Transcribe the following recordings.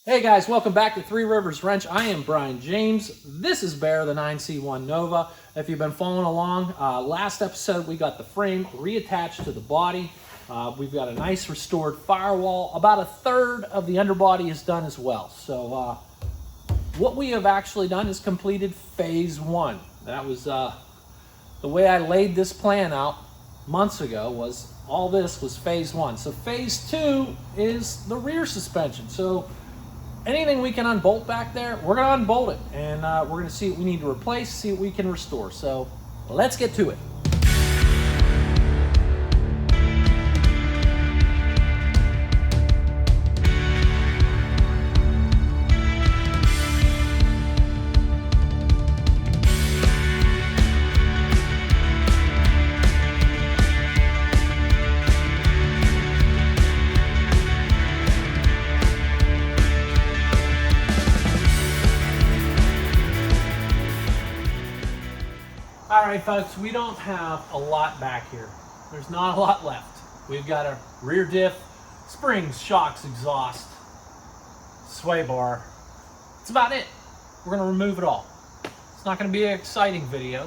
Hey guys, welcome back to Three Rivers Wrench. I am Brian James. This is Bear, the 9C1 Nova. If you've been following along, last episode we got the frame reattached to the body. We've got a nice restored firewall. About a third of the underbody is done as well. So what we have actually done is completed phase one. That was the way I laid this plan out months ago. Was all this was phase one. So phase two is the rear suspension. So anything we can unbolt back there, we're going to unbolt it, and we're going to see what we need to replace, see what we can restore. So let's get to it. All right, folks, we don't have a lot back here. There's not a lot left. We've got a rear diff, springs, shocks, exhaust, sway bar. That's about it. We're gonna remove it all. It's not gonna be an exciting video.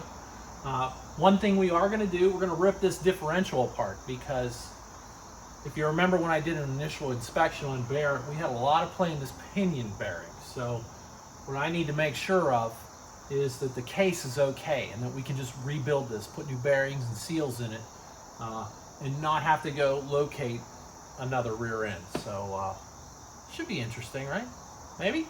One thing we are gonna do, we're gonna rip this differential apart, because if you remember when I did an initial inspection on Bear, we had a lot of play in this pinion bearing. So what I need to make sure of is that the case is okay and that we can just rebuild this, put new bearings and seals in it, and not have to go locate another rear end. So should be interesting, right? Maybe?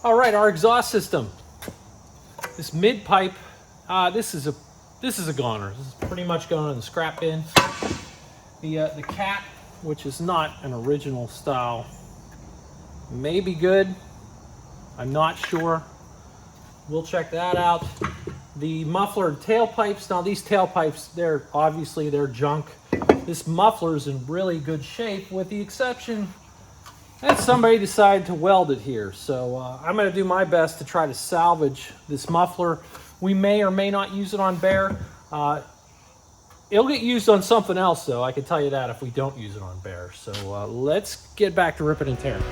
All right, our exhaust system. This mid pipe, this is a goner. This is pretty much going in the scrap bin. The cat, which is not an original style, may be good. I'm not sure. We'll check that out. The muffler tailpipes. Now these tailpipes, they're junk. This muffler is in really good shape, with the exception that somebody decided to weld it here. So I'm going to do my best to try to salvage this muffler. We may or may not use it on Bear. It'll get used on something else, though. I can tell you that if we don't use it on Bear. So let's get back to ripping and tearing.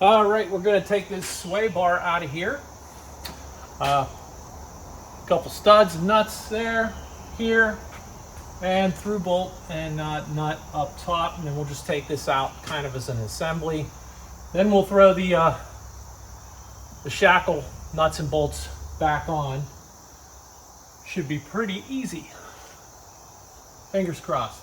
All right, we're going to take this sway bar out of here. A couple studs, nuts there, here, and through bolt and nut up top, and then we'll just take this out kind of as an assembly. Then we'll throw the shackle nuts and bolts back on. Should be pretty easy. Fingers crossed.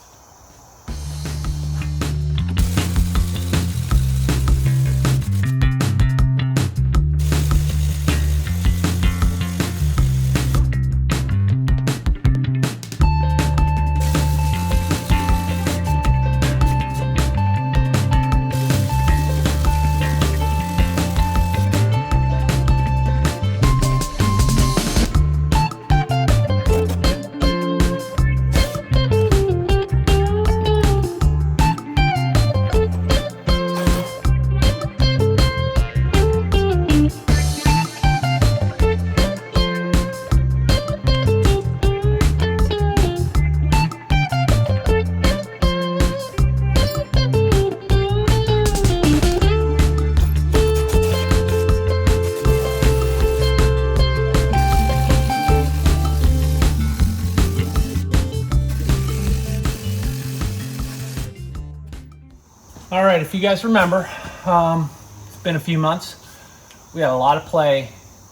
right, if you guys remember, it's been a few months. We had a lot of play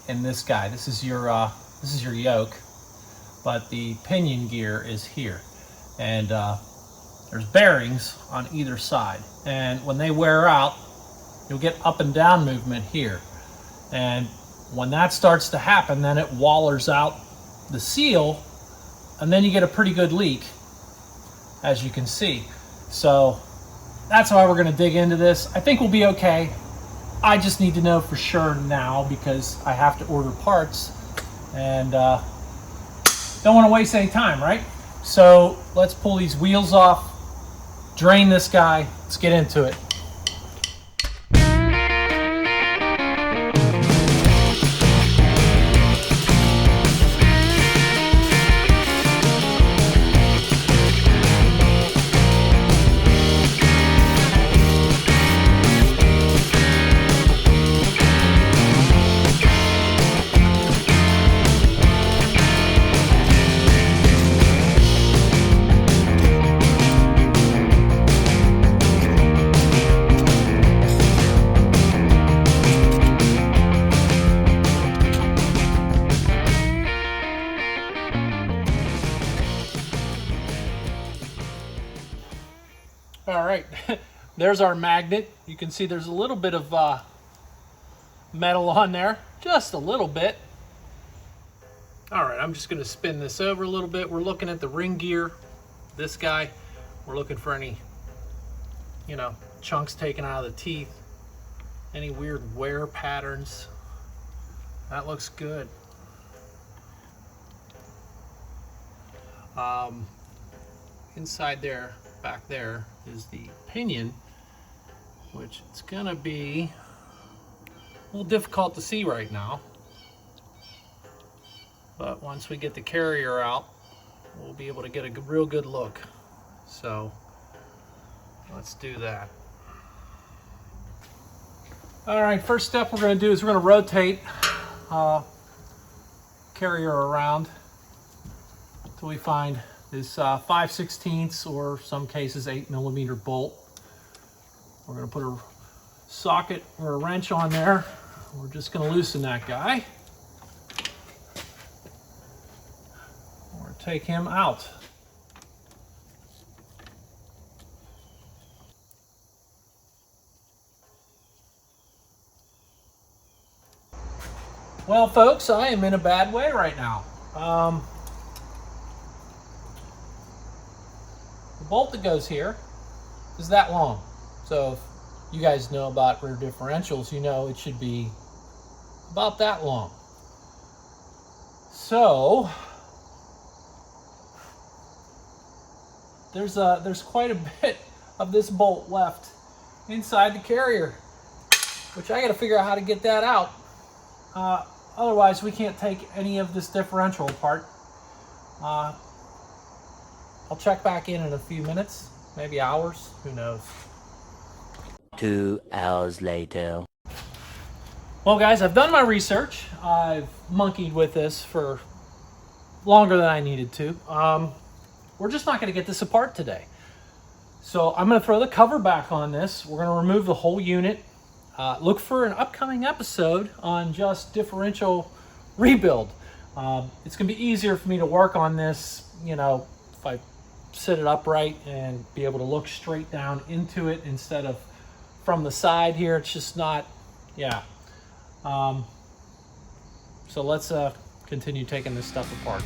in this guy. This is your yoke, but the pinion gear is here, and there's bearings on either side. And when they wear out, you'll get up and down movement here. And when that starts to happen, then it wallers out the seal, and then you get a pretty good leak, as you can see. So that's why we're going to dig into this. I think we'll be okay. I just need to know for sure now because I have to order parts and don't want to waste any time, right? So let's pull these wheels off, drain this guy, let's get into it. All right, there's our magnet. You can see there's a little bit of metal on there, just a little bit. All right, I'm just gonna spin this over a little bit. We're looking at the ring gear, this guy. We're looking for any, chunks taken out of the teeth, any weird wear patterns. That looks good. Inside there, back there, is the pinion, which it's gonna be a little difficult to see right now, but once we get the carrier out, we'll be able to get a real good look. So let's do that. All right, first step we're going to do is we're going to rotate carrier around until we find this 5/16 or some cases 8mm bolt. We're going to put a socket or a wrench on there. We're just going to loosen that guy or take him out. Well, folks, I am in a bad way right now. The bolt that goes here is that long. So if you guys know about rear differentials, you know it should be about that long. So there's quite a bit of this bolt left inside the carrier, which I got to figure out how to get that out. Otherwise, we can't take any of this differential apart. I'll check back in a few minutes, maybe hours, who knows. 2 hours later. Well, guys, I've done my research. I've monkeyed with this for longer than I needed to. We're just not going to get this apart today. So I'm going to throw the cover back on this. We're going to remove the whole unit. Look for an upcoming episode on just differential rebuild. It's going to be easier for me to work on this, if I sit it upright and be able to look straight down into it instead of from the side here. It's just not, so let's continue taking this stuff apart.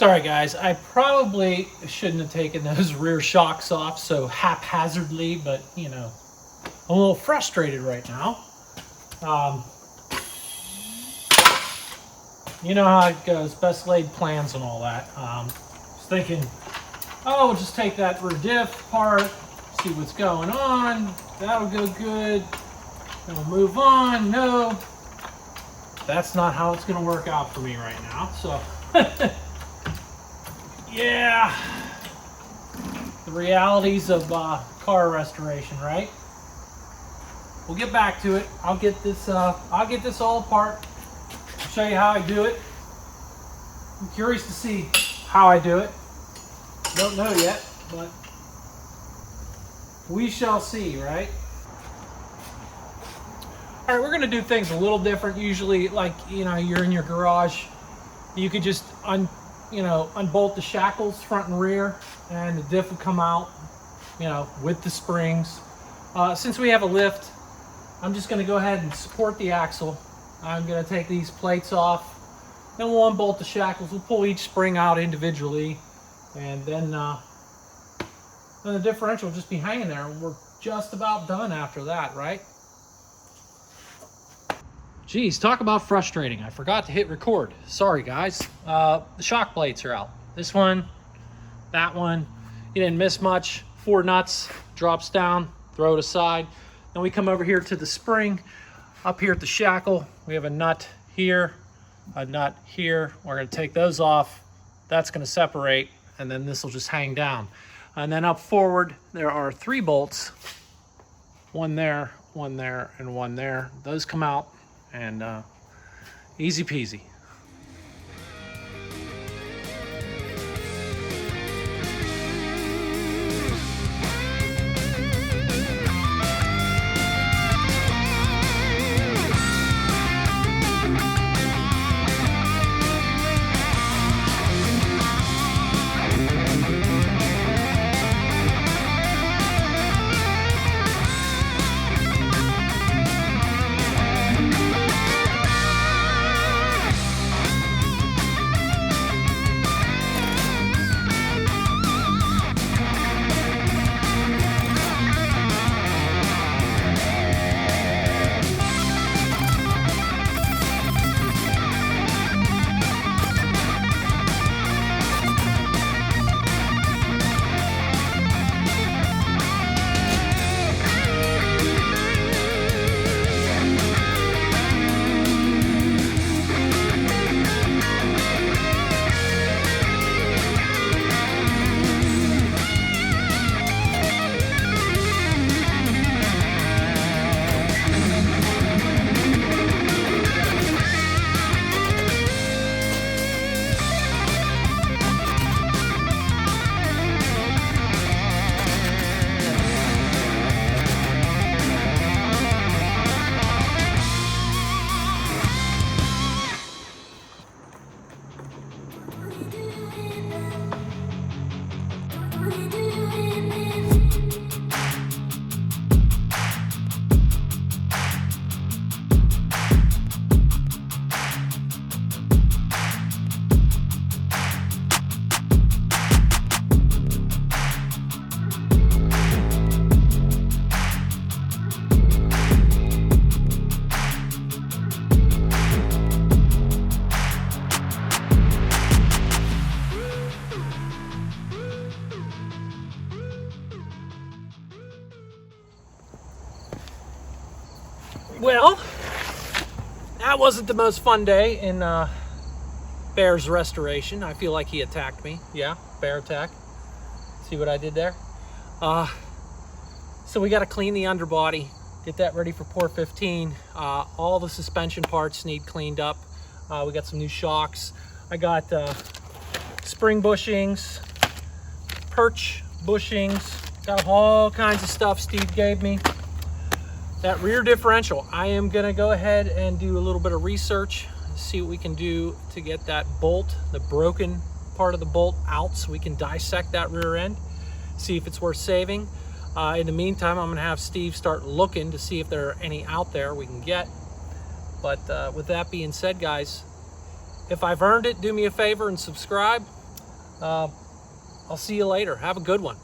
Sorry guys, I probably shouldn't have taken those rear shocks off so haphazardly, but you know, I'm a little frustrated right now. You know how it goes, best laid plans and all that. I was thinking, oh, we'll just take that rear diff apart, see what's going on. That'll go good. Then we'll move on. No, that's not how it's going to work out for me right now. So, yeah, the realities of car restoration, right? We'll get back to it. I'll get this all apart. I'll show you how I do it. I'm curious to see how I do it. Don't know yet, but we shall see, right? All right, we're gonna do things a little different. Usually, like, you know, you're in your garage, you could just unbolt the shackles front and rear, and the diff will come out, you know, with the springs. Since we have a lift, I'm just gonna go ahead and support the axle. I'm gonna take these plates off, then we'll unbolt the shackles. We'll pull each spring out individually, and then the differential will just be hanging there. We're just about done after that, right? Geez, talk about frustrating. I forgot to hit record. Sorry, guys. The shock plates are out. This one, that one. You didn't miss much. 4 nuts, drops down, throw it aside. Then we come over here to the spring. Up here at the shackle, we have a nut here, a nut here. We're going to take those off. That's going to separate, and then this will just hang down. And then up forward, there are 3 bolts. One there, and one there. Those come out. And easy peasy. Well, that wasn't the most fun day in Bear's restoration. I feel like he attacked me. Yeah, bear attack. See what I did there? So we got to clean the underbody, get that ready for pour 15. All the suspension parts need cleaned up. We got some new shocks. I got spring bushings, perch bushings, got all kinds of stuff Steve gave me. That rear differential, I am gonna go ahead and do a little bit of research, see what we can do to get that bolt, the broken part of the bolt out, so we can dissect that rear end, see if it's worth saving. In the meantime, I'm gonna have Steve start looking to see if there are any out there we can get. But with that being said, guys, if I've earned it, do me a favor and subscribe. I'll see you later. Have a good one.